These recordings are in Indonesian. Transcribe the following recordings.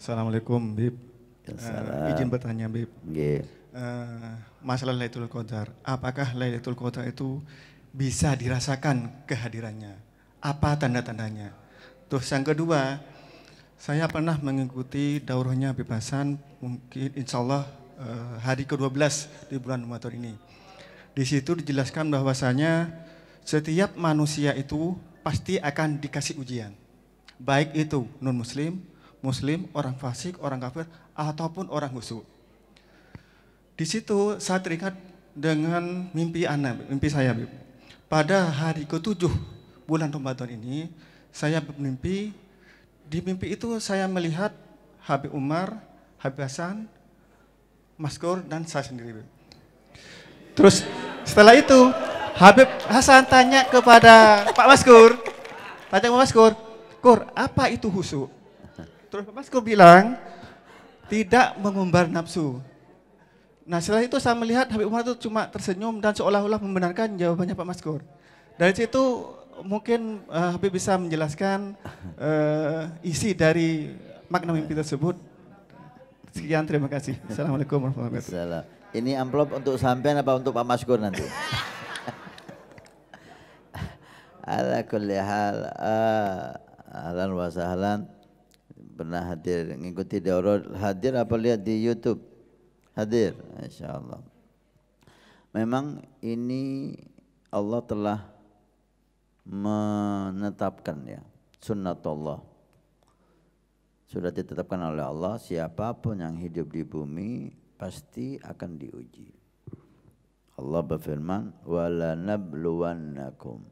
Assalamualaikum, Bib. Izin Salam. bertanya, Bib. Nggih. Masalah Lailatul Qadar. Apakah Lailatul Qadar itu bisa dirasakan kehadirannya? Apa tanda-tandanya? Terus yang kedua, saya pernah mengikuti daurahnya Habib Hasan, mungkin insya Allah hari ke-12 di bulan Ramadan ini. Di situ dijelaskan bahwasanya setiap manusia itu pasti akan dikasih ujian. Baik itu non-muslim, muslim, orang fasik, orang kafir, ataupun orang khusyuk. Di situ saya teringat dengan mimpi mimpi saya. Bib. Pada hari ke-7 bulan Ramadan ini, saya bermimpi. Di mimpi itu saya melihat Habib Umar, Habib Hasan, Mas Kur, dan saya sendiri. Bib. Terus setelah itu, Habib Hasan tanya kepada Pak Maskur, Kur, apa itu khusyuk? Terus Pak Maskur bilang, tidak mengumbar nafsu. Nah setelah itu saya melihat Habib Umar itu cuma tersenyum dan seolah-olah membenarkan jawabannya Pak Maskur. Dari situ mungkin Habib bisa menjelaskan isi dari makna mimpi tersebut. Sekian, terima kasih. Assalamualaikum warahmatullahi wabarakatuh. Salam. Ini amplop untuk sampean apa untuk Pak Maskur nanti? Ala kulli hal, ahlan wa sahlan. Pernah hadir ngikuti daurah, hadir apa lihat di YouTube? Hadir, insyaallah. Memang ini Allah telah menetapkan ya, sunnatullah. Sudah ditetapkan oleh Allah, siapapun yang hidup di bumi pasti akan diuji. Allah berfirman, wala nabluwannakum.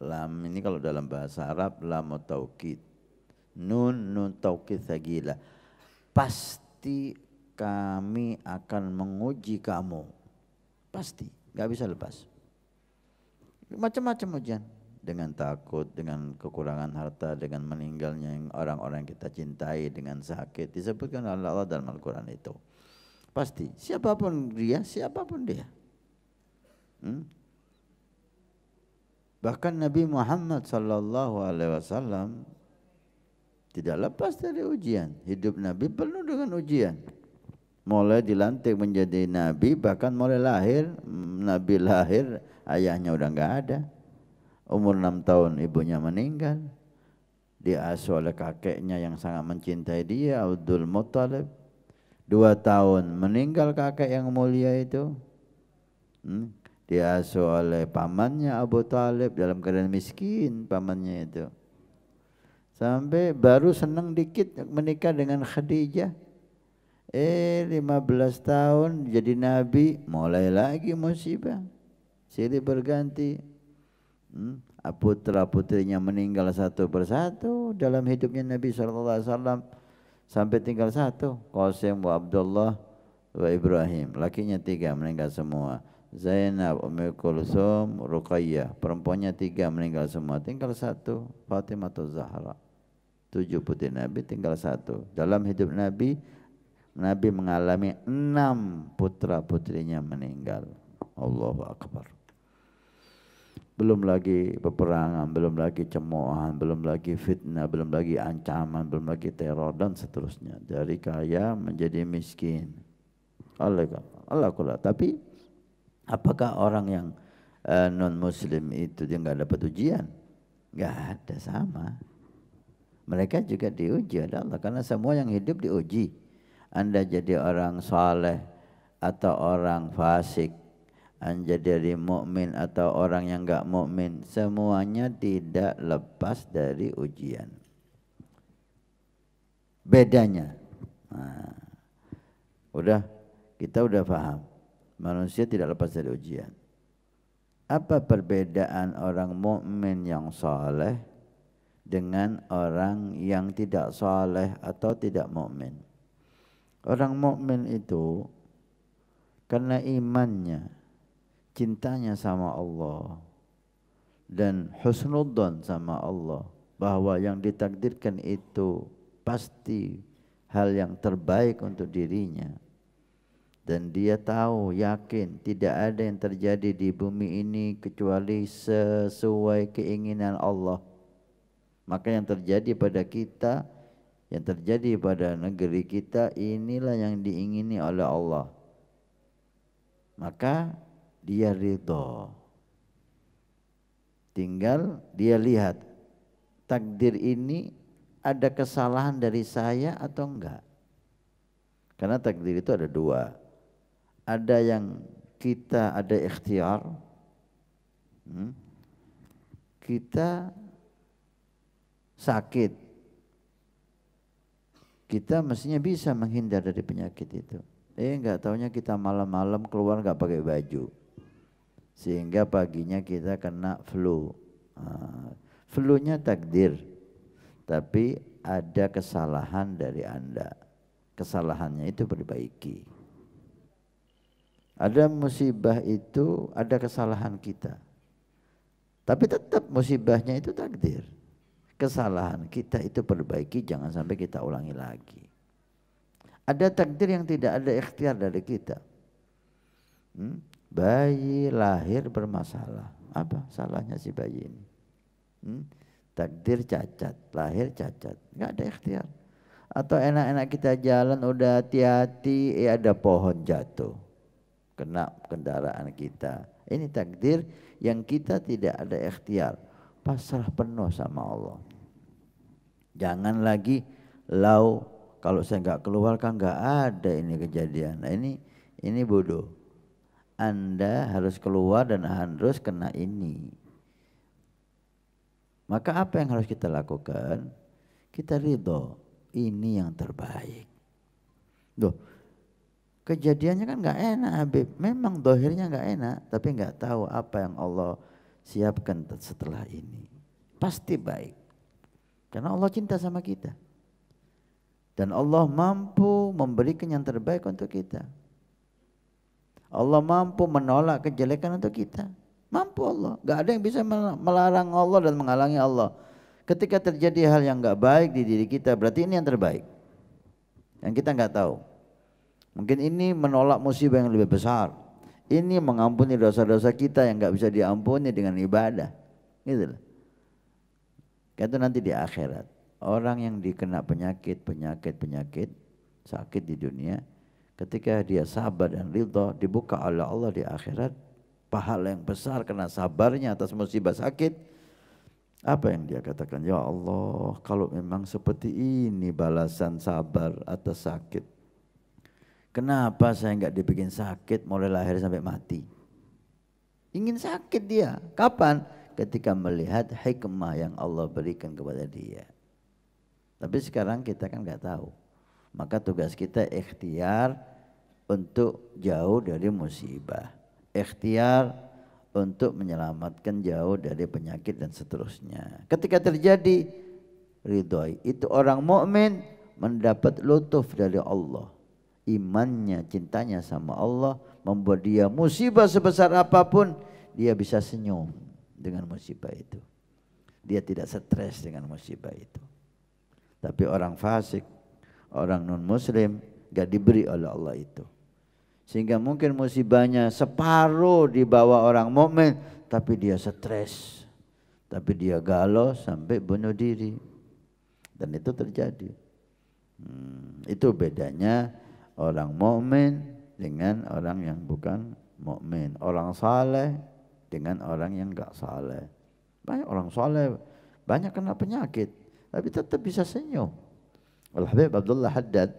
Lam ini kalau dalam bahasa Arab lam taukid. Nun taukid sagila. Pasti kami akan menguji kamu. Pasti, nggak bisa lepas. Macam-macam ujian. Dengan takut, dengan kekurangan harta, dengan meninggalnya orang-orang yang kita cintai, dengan sakit. Disebutkan oleh Allah dalam Al-Quran itu. Pasti, siapapun dia. Bahkan Nabi Muhammad SAW tidak lepas dari ujian. Hidup Nabi penuh dengan ujian. Mulai dilantik menjadi Nabi, bahkan mulai lahir, Nabi lahir, ayahnya udah nggak ada. Umur 6 tahun ibunya meninggal. Diasuh oleh kakeknya yang sangat mencintai dia, Abdul Muttalib. 2 tahun meninggal kakek yang mulia itu. Diasuh oleh pamannya Abu Talib dalam keadaan miskin pamannya itu. Sampai baru senang dikit menikah dengan Khadijah. 15 tahun jadi nabi, mulai lagi musibah. Silih berganti. Putra-putrinya meninggal satu persatu dalam hidupnya Nabi SAW. Sampai tinggal satu, Qasim wa Abdullah wa Ibrahim. Lakinya 3 meninggal semua. Zainab, Ummu Kulsum, Ruqayyah. Perempuannya 3 meninggal semua. Tinggal 1, Fatimah Zahra. 7 putri Nabi, tinggal 1. Dalam hidup Nabi, Nabi mengalami 6 putra putrinya meninggal. Allahu Akbar. Belum lagi peperangan, belum lagi cemoohan, belum lagi fitnah, belum lagi ancaman, belum lagi teror dan seterusnya. Dari kaya menjadi miskin. Allah kula. Tapi apakah orang yang non muslim itu dia nggak dapat ujian? Nggak ada, sama. Mereka juga diuji oleh Allah karena semua yang hidup diuji. Anda jadi orang saleh atau orang fasik, Anda jadi mukmin atau orang yang enggak mukmin, semuanya tidak lepas dari ujian. Bedanya, kita udah paham, manusia tidak lepas dari ujian. Apa perbedaan orang mukmin yang saleh dengan orang yang tidak saleh atau tidak mukmin? Orang mukmin itu karena imannya, cintanya sama Allah dan husnudzon sama Allah, bahwa yang ditakdirkan itu pasti hal yang terbaik untuk dirinya, dan dia tahu, yakin tidak ada yang terjadi di bumi ini kecuali sesuai keinginan Allah. Maka yang terjadi pada kita yang terjadi pada negeri kita inilah yang diingini oleh Allah. Maka dia ridho. Tinggal dia lihat takdir ini ada kesalahan dari saya atau enggak. Karena takdir itu ada dua. Ada yang kita ada ikhtiar, kita sakit, kita mestinya bisa menghindar dari penyakit itu. Enggak taunya kita malam-malam keluar enggak pakai baju, sehingga paginya kita kena flu. Flu-nya takdir, tapi ada kesalahan dari Anda. Kesalahannya itu perbaiki. Ada musibah itu ada kesalahan kita, tapi tetap musibahnya itu takdir. Kesalahan kita itu perbaiki, jangan sampai kita ulangi lagi. Ada takdir yang tidak ada ikhtiar dari kita. Bayi lahir bermasalah, apa salahnya si bayi ini? Takdir cacat, lahir cacat, nggak ada ikhtiar. Atau enak-enak kita jalan udah hati-hati, ada pohon jatuh, kena kendaraan kita. Ini takdir yang kita tidak ada ikhtiar. Pasrah penuh sama Allah. Jangan lagi kalau saya nggak keluar kan nggak ada ini kejadian. Nah, ini bodoh. Anda harus keluar dan harus kena ini. Maka apa yang harus kita lakukan? Kita ridho. Ini yang terbaik. Loh, kejadiannya kan nggak enak Habib. Memang dohirnya nggak enak, tapi nggak tahu apa yang Allah siapkan setelah ini. Pasti baik. Karena Allah cinta sama kita. Dan Allah mampu memberikan yang terbaik untuk kita. Allah mampu menolak kejelekan untuk kita. Mampu Allah. Gak ada yang bisa melarang Allah dan menghalangi Allah. Ketika terjadi hal yang gak baik di diri kita, berarti ini yang terbaik. Yang kita gak tahu. Mungkin ini menolak musibah yang lebih besar. Ini mengampuni dosa-dosa kita yang gak bisa diampuni dengan ibadah. Gitu loh. Itu nanti di akhirat. Orang yang dikena penyakit sakit di dunia, ketika dia sabar dan ridha, dibuka oleh Allah di akhirat pahala yang besar karena sabarnya atas musibah sakit. Apa yang dia katakan? Ya Allah, kalau memang seperti ini balasan sabar atas sakit, kenapa saya enggak dibikin sakit mulai lahir sampai mati? Ingin sakit dia. Kapan? Ketika melihat hikmah yang Allah berikan kepada dia. Tapi sekarang kita kan enggak tahu. Maka tugas kita ikhtiar untuk jauh dari musibah. Ikhtiar untuk menyelamatkan jauh dari penyakit dan seterusnya. Ketika terjadi, ridhoi. Itu orang mukmin mendapat lutuf dari Allah. Imannya, cintanya sama Allah membuat dia musibah sebesar apapun, dia bisa senyum dengan musibah itu. Dia tidak stres dengan musibah itu. Tapi orang fasik, orang non muslim gak diberi oleh Allah itu. Sehingga mungkin musibahnya separuh di bawah orang mukmin, tapi dia stres, tapi dia galau sampai bunuh diri. Dan itu terjadi. Itu bedanya orang mukmin dengan orang yang bukan mukmin, orang saleh dengan orang yang enggak saleh. Banyak orang saleh banyak kena penyakit, tapi tetap bisa senyum. Al-Habib Abdullah Haddad,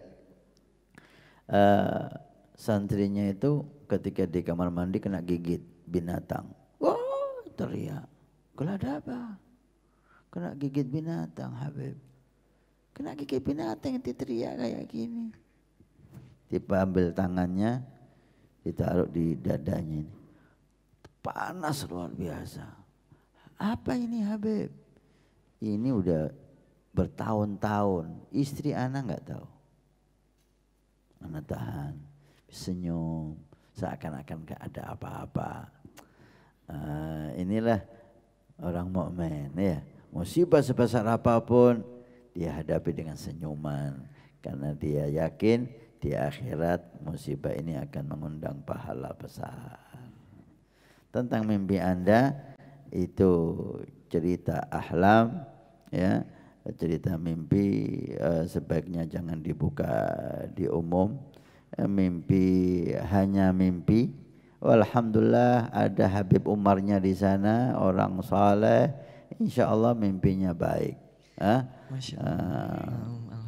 santrinya itu ketika di kamar mandi kena gigit binatang. Wah, teriak. Kalau ada apa? Kena gigit binatang, Habib. Kena gigit binatang yang teriak kayak gini. Diambil tangannya, ditaruh di dadanya ini. Panas luar biasa. Apa ini, Habib? Ini udah bertahun-tahun. Istri anak nggak tahu. Anak tahan. Senyum, seakan-akan gak ada apa-apa. Inilah orang mukmin ya. Musibah sebesar apapun dia hadapi dengan senyuman, karena dia yakin di akhirat musibah ini akan mengundang pahala besar. Tentang mimpi Anda itu cerita ahlam ya, cerita mimpi sebaiknya jangan dibuka di umum. Mimpi hanya mimpi. Alhamdulillah ada Habib Umarnya di sana, orang saleh, insya Allah mimpinya baik. Masya Allah.